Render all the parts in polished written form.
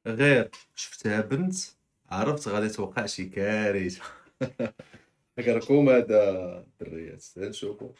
غير شفتها بنت، عرفت غادي توقع شي كارثة. راكم هذا الدريات نشوفوا.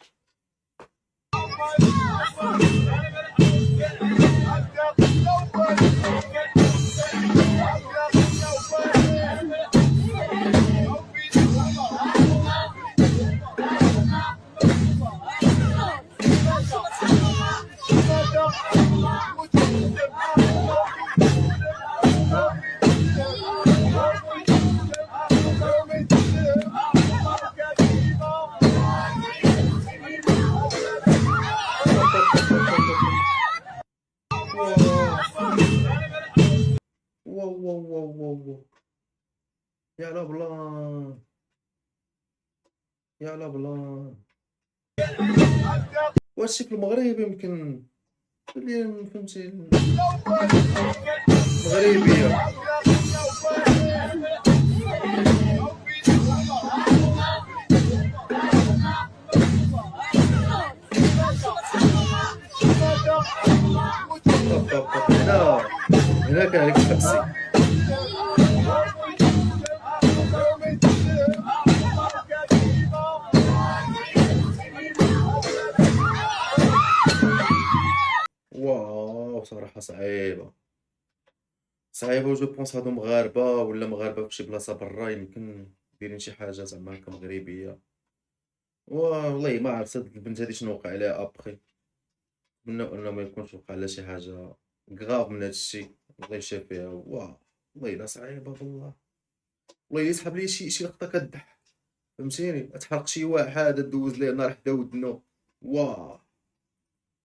واو واو واو واو واو. يا لا بلان، يا لا بلان. واش في المغرب يمكن اللي فهمتي مغربية. طب طب طب هنا كان عليك تحبسي. واو صراحة صعيبة صعيبة، و جو بونس هادو مغاربة ولا مغاربة في شي بلاصة برا، يمكن دايرين شي حاجة زعما هكا مغربية. والله ما عرفت هاد البنت هادي شنو وقع ليها ابخي. نتمنى انه ما يكونش وقع لها شي حاجة كغاف من هادشي. الله يشافيها. واه والله الا صعيبة والله. والله الا يسحب لي شي لقطة كضحك، فهمتيني، تحرق شي واحد دوز ليه نار حدا ودنو. واه